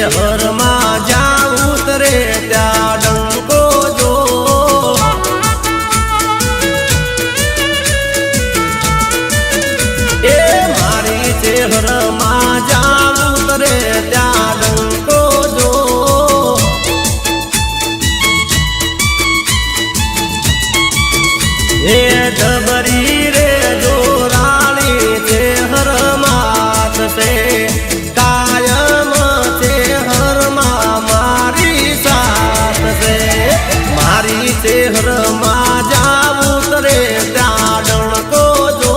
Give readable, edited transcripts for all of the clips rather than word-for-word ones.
હરમાં જ્યાં ઉતરે ત્યાં ડંકો જો એ મારી ચહેરમાં જ્યાં ઉતરે ત્યાં ડંકો જો એ ડબરી રે જોરાણી ચહેરમાં થશે કાયમ ચહેરમાં મારી સાથ છે મારી ચહેરમાં જ્યાં ઉતરે ત્યાં ડણકો જો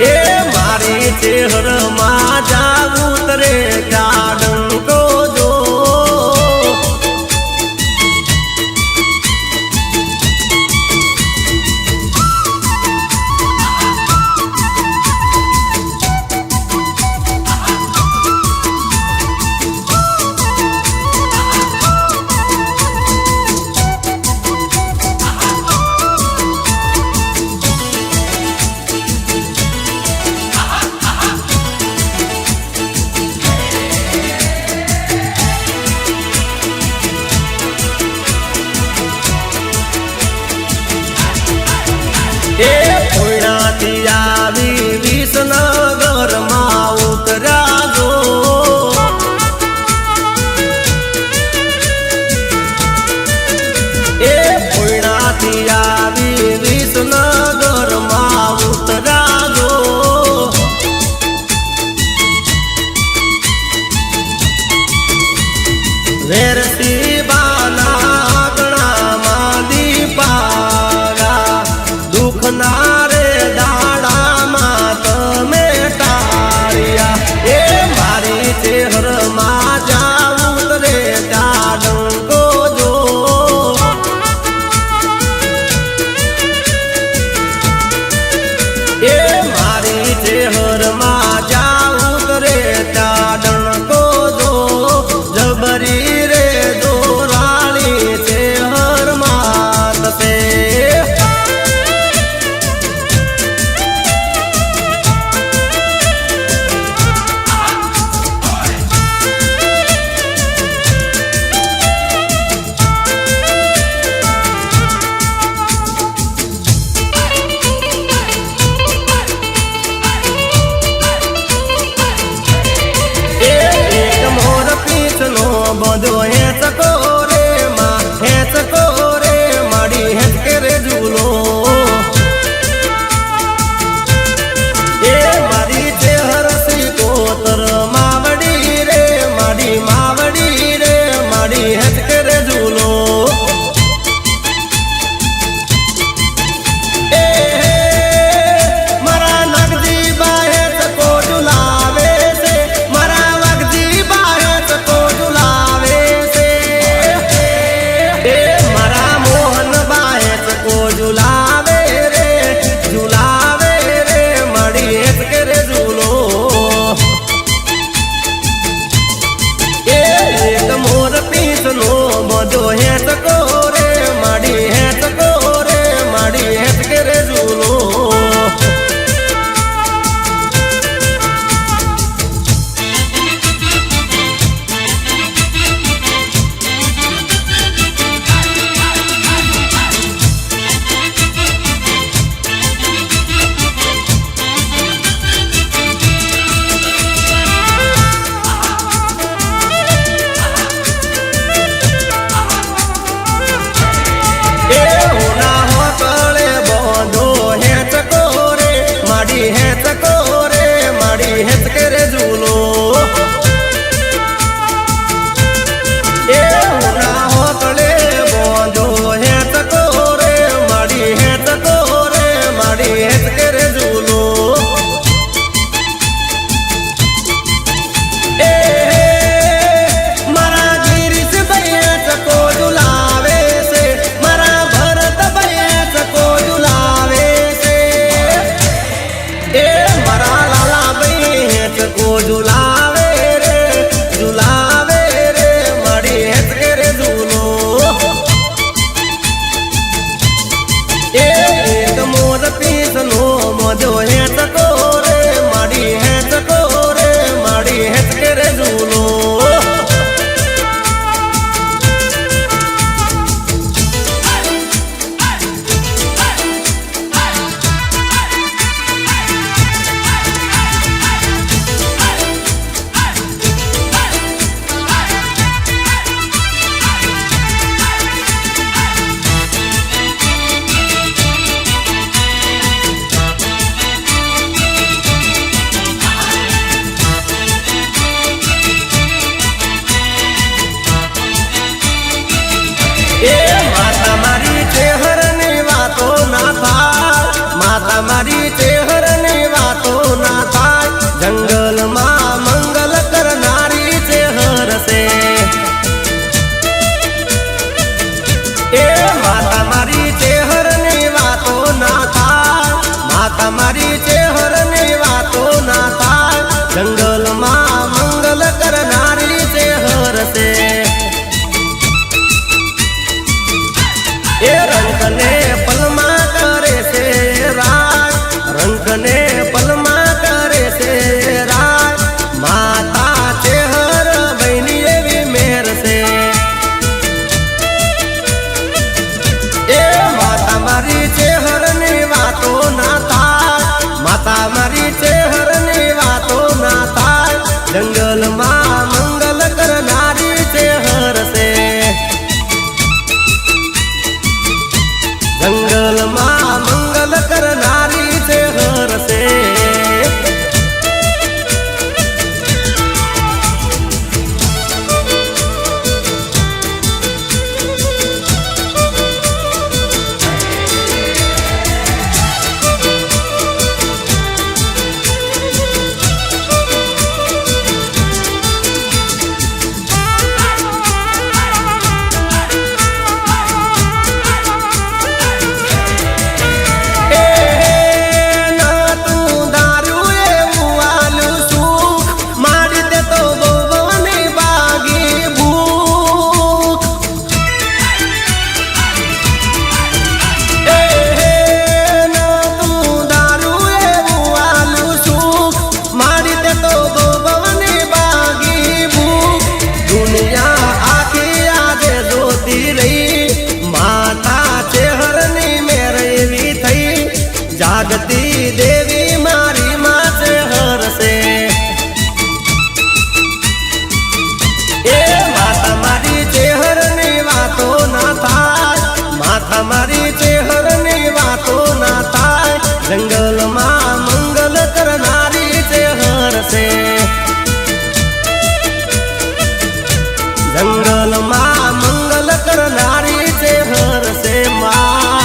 એ મારી ચહેરમાં જ્યાં ઉતરે ત્યાં ડણકો જો એ પુણાથી આવી વિસનગરમાં ઉતર્યા જો એ પુણાથી આવી વિસનગરમાં ઉતર્યા જો વેરસી બાના ગણામાં દીપારા નારે દાડામાં તમે ટાળ્યા એ મારી ચહેરમાં જ્યાં ઉતરે ત્યાં ડંકો જો એ મારી ચહેરમાં જ્યાં ઉતરે ત્યાં ડંકો જો જબરી રે દોરાણી ચહેરમાં થશે બધો હેચ કોરે માં હેચ કોરે માડી હેચ કરે ઝૂલો એ મારી છે હરસી કોતર માવડી રે માડી હેચ કરે ઝૂલો એ મારા નાગજી બા હેચ કો ઝુલાવે છે મારા વાગજી બા હેચ કો ઝુલાવે ઝુલાવે રે મળી હેત કરે ઝૂલો એ એક મોર પીસનો બધો હેત કોરે મળી હેત કોરે મળી હેત કરે ઝૂલો માતા મારી છે હરની વાતો ના થાય જંગલમાં મંગલ કરનારી છે હરસે એ રંગને પલમાં કરે છે રાજ રંગને પલમાં કરે છે રાજ માતા છે હર બહેની એવી મેર છે એ માતા મારી છે હરની વાતો ના થાય માતા મારી છે હરની વાતો ના થાય જંગલમાં મંગલ કરનારી છે હરસે જંગલમાં મંગલ કરનારી છે હરસે જાગતી દેવી મારી માં છે હરસે એ માતા મારી છે હરની વાતો ના થાય માતા મારી છે હરની વાતો ના થાય જંગલમાં મંગલ કરનારી છે હરસે જંગલમાં મંગલ કરનારી છે હરસે માં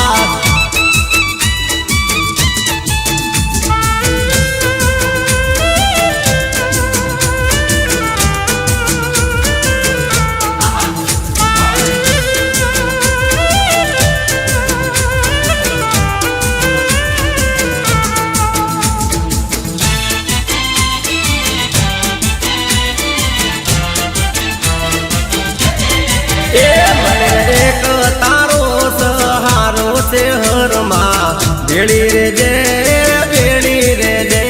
હરમાં ભેળી રે જે ભેળી રે જે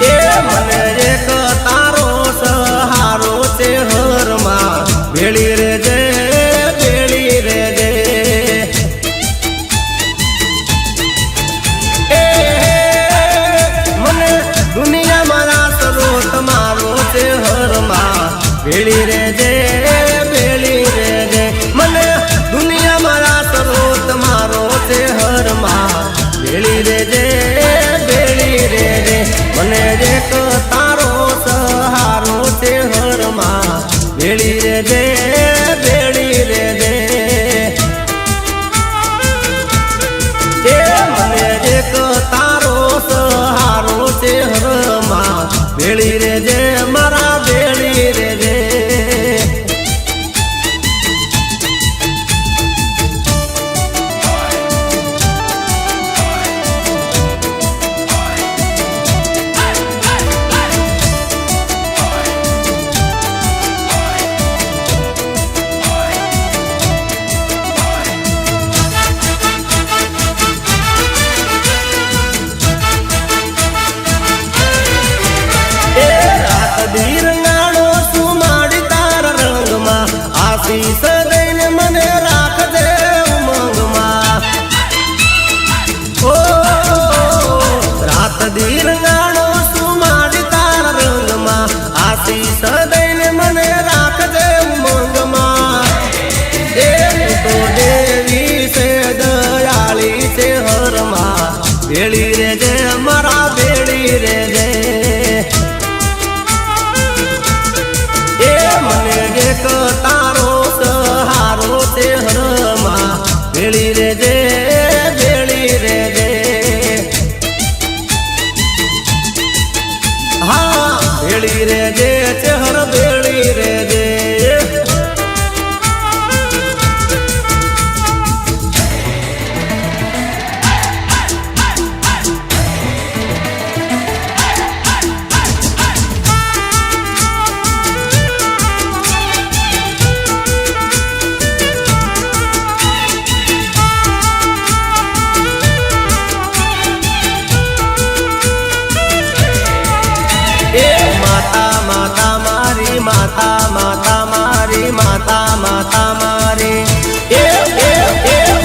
એ મને એક તારો સહારો છે હરમાં ભેળી રે જે ભેળી રે જે એ મને દુનિયા મારા સ્રોત મારો છે હરમાં ભેળી રે જે ભેળી રે જે મને દુનિયા મારા સ્રોત મારો છે હરમાં ભેળી રે જે ભેળી રે જે મને એક તારો સહારો છે હરમાં ભેળી રે જે ભેળી રે જે એ મને એક તારો સહારો છે હરમાં ભેળી રે જે મારા ભેળી રે જે રંગાણો શું માડી તારા રંગમાં આશીષ દઈને મને રાખજે ઉમંગમાં ઓ રાત દી રંગાણો શું માડી તારા રંગમાં આશીષ દઈને મને રાખજે ઉમંગમાં એ તો દેવી છે દયાળી છે હરમાં ભેળી રે જે મારા ભેળી રે જે એક તારો સહારો છે હરમાં ભેળી રે જે ભેળી રે જે હા ભેળી રે જે છે હર ભેળી રે જે માતા માતા મારી માતા માતા મારી માતા માતા મારી એ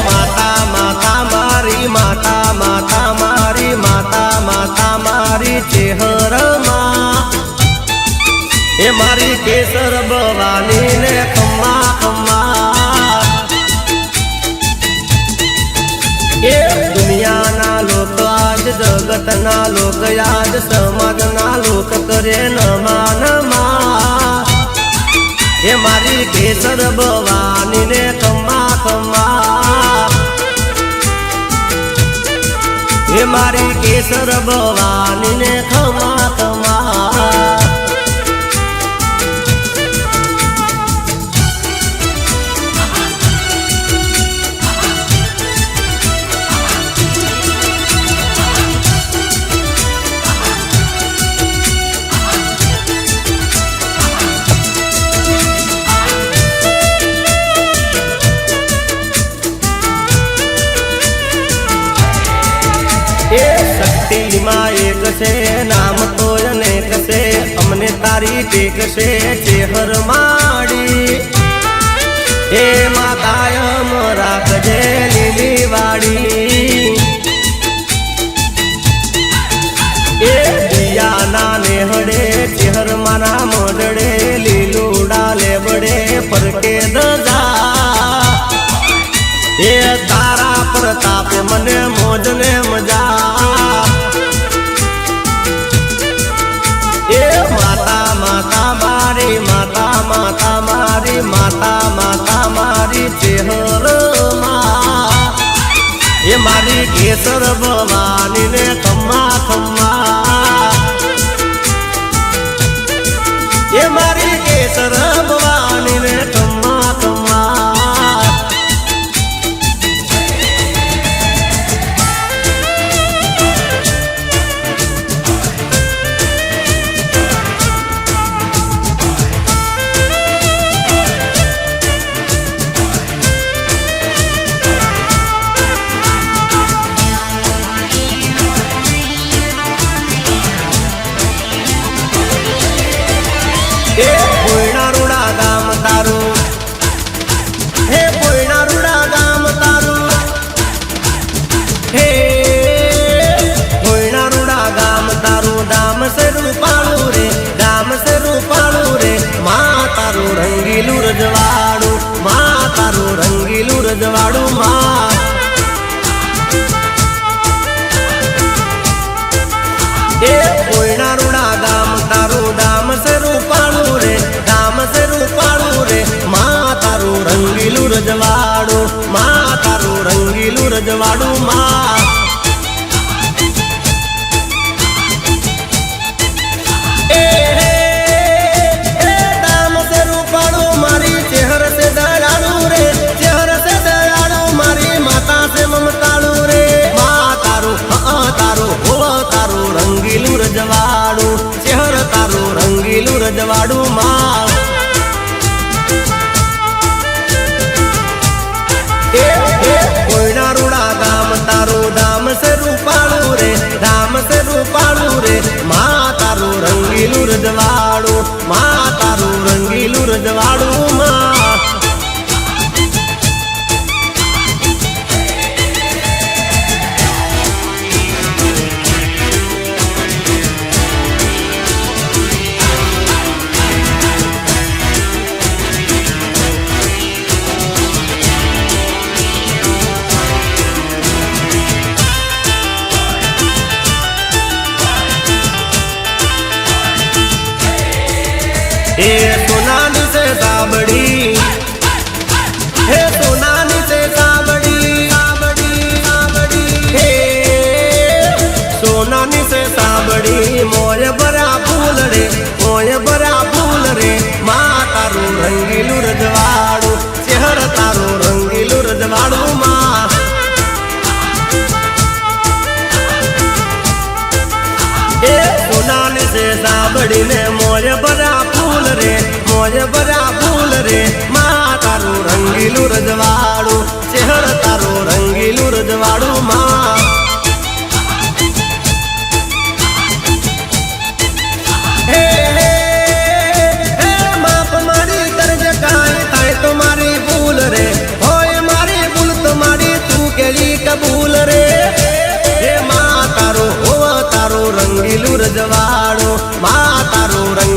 માતા માતા મારી માતા માતા મારી માતા માતા મારી ચેહરમાં એ મારી કેસર ભવાની ને ખમ્મા ખમ્મા એ દુનિયાના લોક આજ જગતના લોક આજ સમાજના લોક કરે નમા નમા એ મારી કેસર ભવાની ને ખમ્મા ખમ્મા એ મારી કેસર ભવાની ને ખમ્મા ખમ્મા શક્તિમાં એક છે નામ તો અનેક છે અમને તારી ટેક છે ચેહર માડી એ માતાયમ રાખજે લીલી વાડી એ દિયાના ને હડે ચેહર મારા મોડડે લીલું ડાલે બડે પરકે દજા એ તારા પ્રતાપે મને મોજ ને મજા એ માતા માતા મારી માતા માતા મારી માતા માતા મારી ચેહરમાં એ મારી કેસર ભવાની ને ખમ્મા ખમ્મા એ મારી કેસર ભવાની ને ખમ્મા ખમ્મા એ પોઈનારુડા ગામ તારું હે પોઈનારુડા ગામ તારું હે પોઈનારુડા ગામ તારું ગામ સે રૂપાળું રે ગામ સે રૂપાળું રે માં તારું રંગીલું રજવાડું માં તારું રંગીલું રજવાડું માં એ પોઈનારુડા ગામ તારું ગામ સે રૂપાળું રે ગામ સે રૂપાળું રે માં તારું રંગીલું રજવાડું માં તારું રંગીલું રજવાડું માં એ ગામ સે રૂપાળું મારી ચેહર સે દયાળું રે ચેહર સે દયાળું મારી માતા સે મમતાળું રે માં તારું તારું હો તારું રંગીલું રજવાડું ચેહર તારું રંગીલું રજવાડું માં એ પોઈનારુડા ગામ તારું ધામ સે રૂપાળું રે ધામ સે રૂપાળું રે માં તારું રંગીલું રજવાડું માં તારું રંગીલું રજવાડું માં એ સોનાની સે સાબડી હે સોનાની સે સાબડી સાબડી સાબડી હે સોનાની સે સાબડી મોય ભરા ફૂલ રે મોય ભરા ફૂલ રે માં તારું રંગીલું રજવાડું ચેહર તારું રંગીલું રજવાડું માં એ સોનાની સે સાબડી ને મોય ભરા ફૂલ રે મોય ભરા ફૂલ રે માં તારું રંગીલું રજવાડું ચેહર તારું રંગીલું રજવાડું માં હે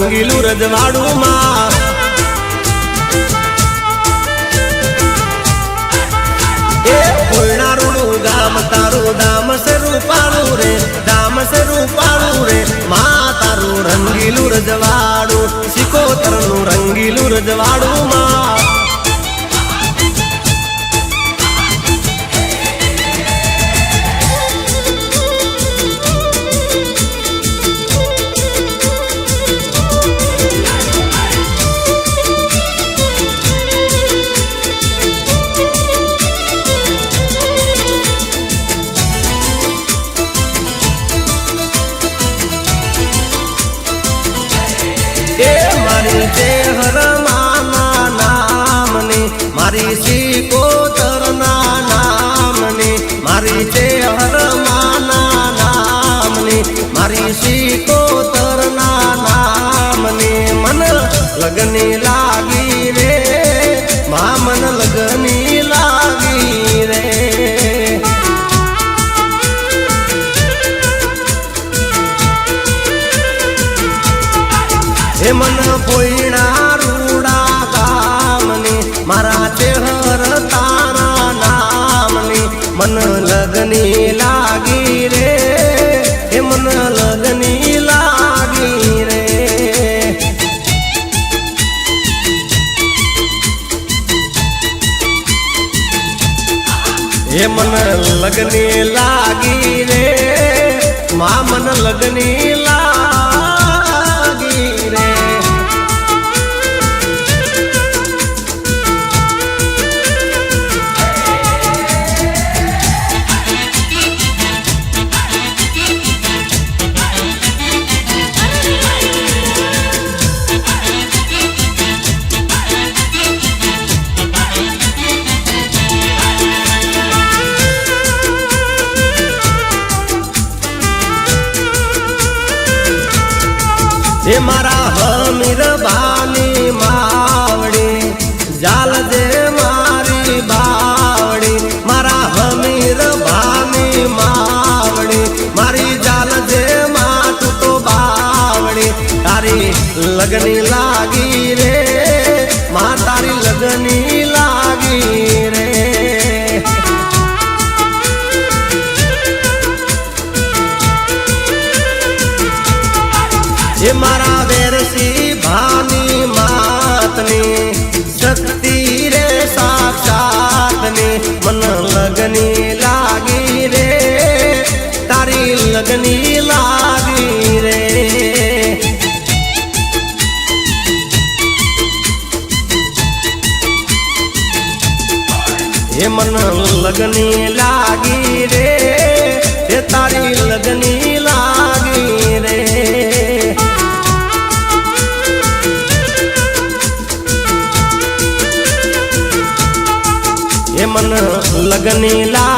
રંગીલું રજવાડું માં એ કોયનારું ગામ તારું દામ છે રૂપાળું રે દામ છે રૂપાળું રે માં તારું રંગીલું રજવાડું સિકોતરનું રંગીલું રજવાડું માં એ મારી છે હરમાના નામની મારી સિકોતરના નામની મારી છે હરમાના નામની મારી સિકોતરના નામની મન લગની લાગી રે મા મન લગની લાગી રે હે મન પોઈણા રૂડા ગામની મારા ચેહર તારા નામની મન લગની લાગી રે હે મન લગની લાગી રે હે મન લગની લાગી રે મા મન લગની લાગી રે હે મારા હમીર બાની માવડી જાલ દે મારી બાવડી મારા હમીર બાની માવડી મારી જાલ દે માતું તો બાવડી તારી લગની લાગી રે માં તારી લગની લાગી રે એ મારા વેરસી ભાની માતની શક્તિ રે સાક્ષાતની મન લગની લાગી રે તારી લગની લાગી રે એ મન લગની લાગી રે એ તારી લગની લાગી રે એ મન લગની લા